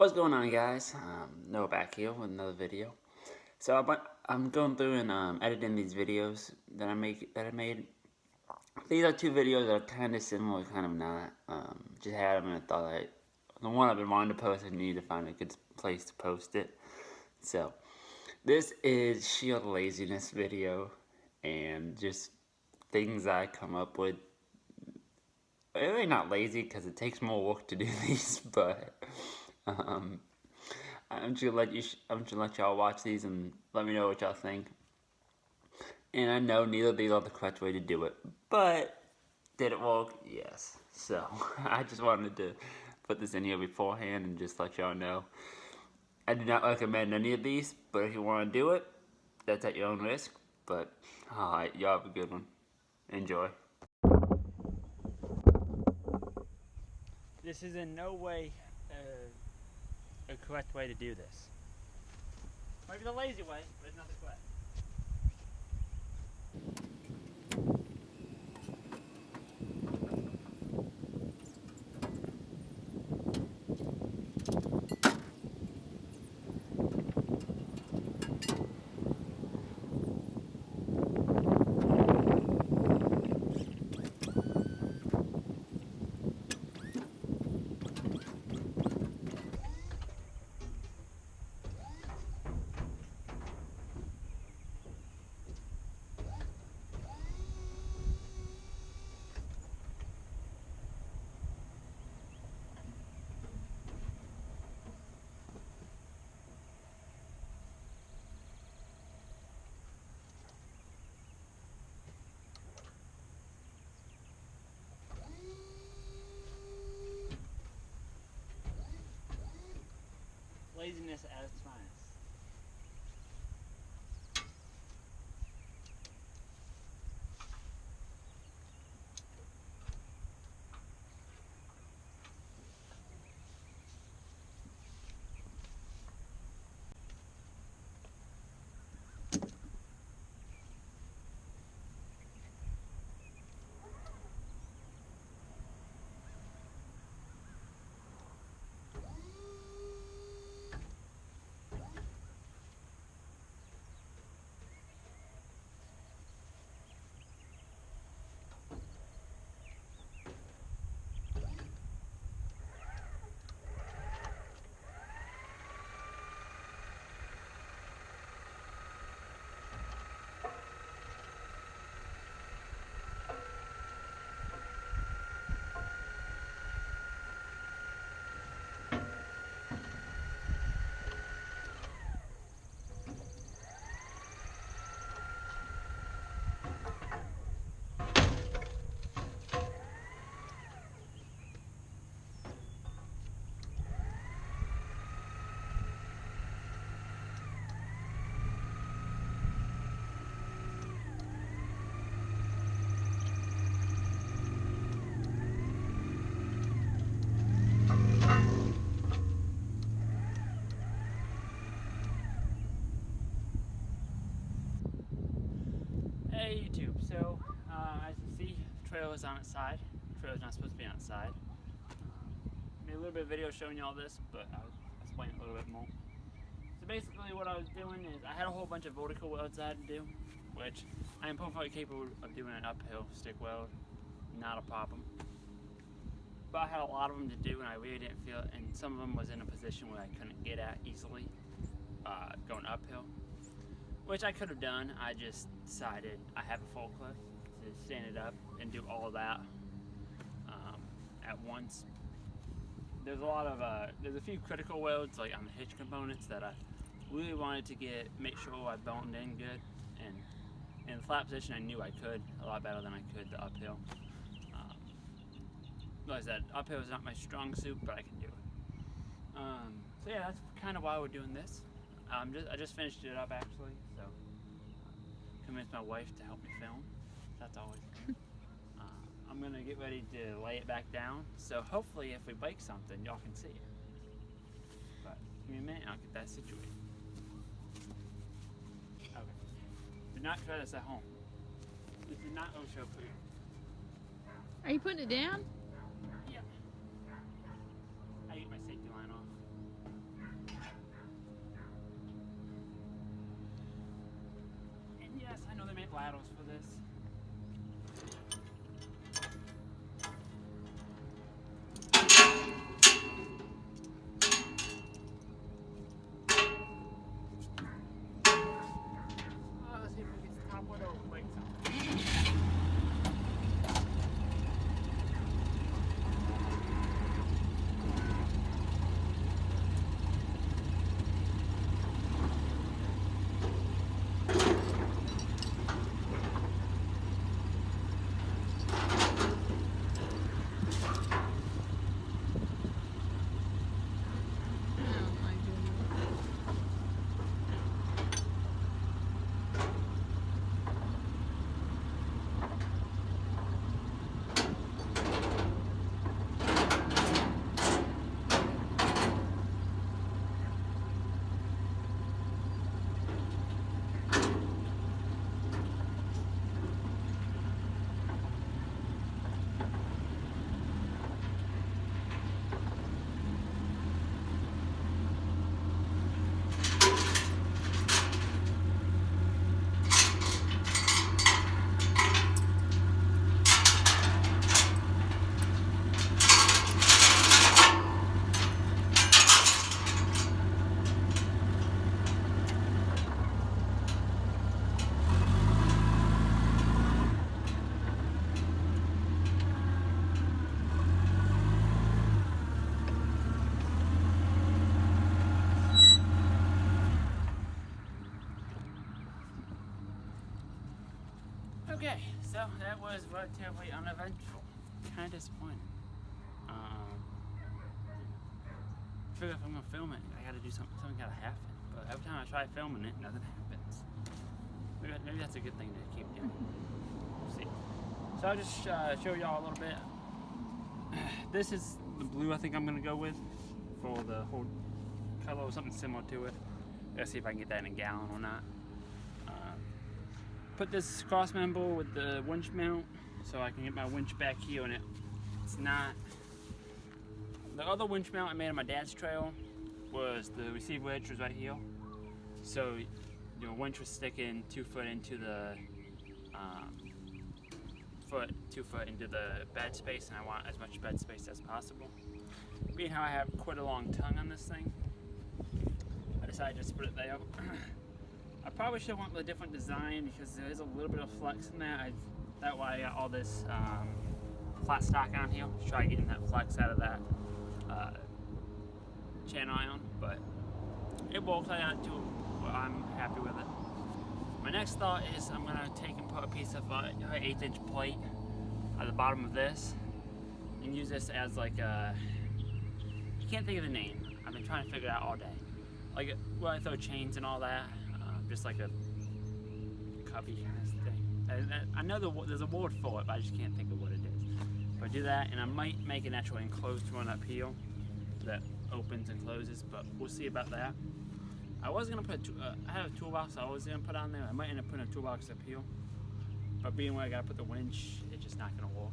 What's going on, guys? Noah back here with another video. So I'm going through and editing these videos that I made. These are two videos that are kind of similar, kind of not. Just had them and I thought the one I've been wanting to post, I need to find a good place to post it. So this is sheer laziness video and just things I come up with. Really not lazy because it takes more work to do these, but um, I'm just gonna let y'all watch these and let me know what y'all think. And I know neither of these are the correct way to do it, but did it work? Yes. So I just wanted to put this in here beforehand and just let y'all know. I do not recommend any of these, but if you want to do it, that's at your own risk. But alright, y'all have a good one. Enjoy. This is in no way a correct way to do this. Maybe the lazy way, but it's not the correct. Laziness at its finest. Hey YouTube, so as you see, the trail is on its side. The trail is not supposed to be on its side. Made a little bit of video showing you all this, but I'll explain it a little bit more. So basically what I was doing is I had a whole bunch of vertical welds I had to do, which I am perfectly capable of doing an uphill stick weld, not a problem. But I had a lot of them to do and I really didn't feel it, and some of them was in a position where I couldn't get at easily going uphill. Which I could have done. I just decided I have a forklift to stand it up and do all of that at once. There's a lot of there's a few critical welds like on the hitch components that I really wanted to make sure I boned in good, and in the flat position I knew I could a lot better than I could the uphill. Like I said, uphill is not my strong suit, but I can do it. So yeah, that's kind of why we're doing this. I just finished it up actually, so convinced my wife to help me film. That's always good. I'm gonna get ready to lay it back down, so hopefully if we bake something, y'all can see it. But give me a minute and I'll get that situated. Okay. Do not try this at home. This is not OSHA approved. Are you putting it down? Yeah. I get my safety line off. laterals for this. Let's see if we get the top one over like something. Okay, so that was relatively uneventful. Kind of disappointing. I figure if I'm gonna film it, I gotta do something. Something gotta happen. But every time I try filming it, nothing happens. Maybe that's a good thing to keep doing. We'll see. So I'll just show y'all a little bit. This is the blue I think I'm gonna go with for the whole color or something similar to it. Let's see if I can get that in a gallon or not. Put this cross member with the winch mount so I can get my winch back here, and it's not. The other winch mount I made on my dad's trail was the receiver edge was right here. So your winch was sticking 2 foot into the 2 foot into the bed space, and I want as much bed space as possible. Being how I have quite a long tongue on this thing, I decided just to put it there. I probably should have went with a different design because there is a little bit of flex in there. That way I got all this flat stock on here to try getting that flex out of that channel iron, but it works. I got to, I'm happy with it. My next thought is I'm gonna take and put a piece of 1/8 inch plate at the bottom of this and use this as like a, you can't think of the name. I've been trying to figure it out all day. Like where I throw chains and all that. Just like a cubby kind of thing. I know there's a word for it, but I just can't think of what it is. But I do that, and I might make an actual enclosed one up here that opens and closes, but we'll see about that. I was gonna put, I have a toolbox I was gonna put on there. I might end up putting a toolbox up here, but being where I gotta put the winch, it's just not gonna work.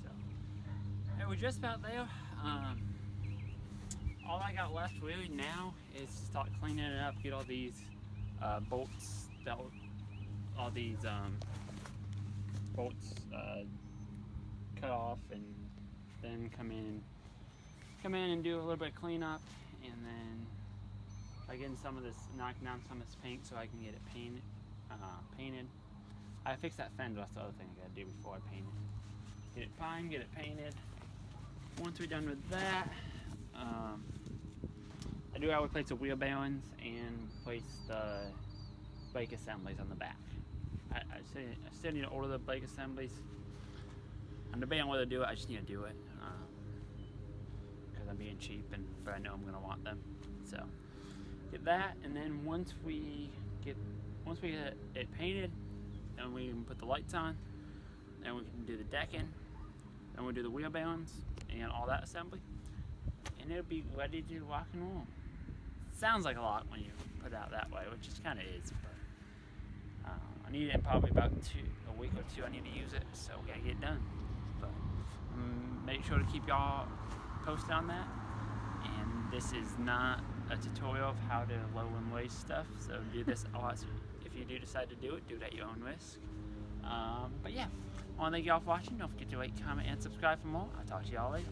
So, yeah, we're just about there. All I got left really now is to start cleaning it up, get all these bolts, all these bolts cut off, and then come in and do a little bit of cleanup, and then by getting some of this, knocking down some of this paint so I can get it painted. I fixed that fender, that's the other thing I gotta do before I paint it. Get it primed, get it painted. Once we're done with that, I do have to replace the wheel bearings and replace the brake assemblies on the back. I still need to order the brake assemblies. I'm debating whether to do it. I just need to do it because I'm being cheap, but I know I'm gonna want them. So get that, and then once we get it painted, then we can put the lights on. Then we can do the decking. Then we'll do the wheel bearings and all that assembly, and it'll be ready to rock and roll. Sounds like a lot when you put it out that way, which it kind of is, but I need it in probably about a week or two. I need to use it, so we gotta get it done. But make sure to keep y'all posted on that. And this is not a tutorial of how to low and waste stuff, so do this. If if you do decide to do it, do it at your own risk. But yeah, I want to thank you all for watching. Don't forget to rate, comment, and subscribe for more. I'll talk to you all later.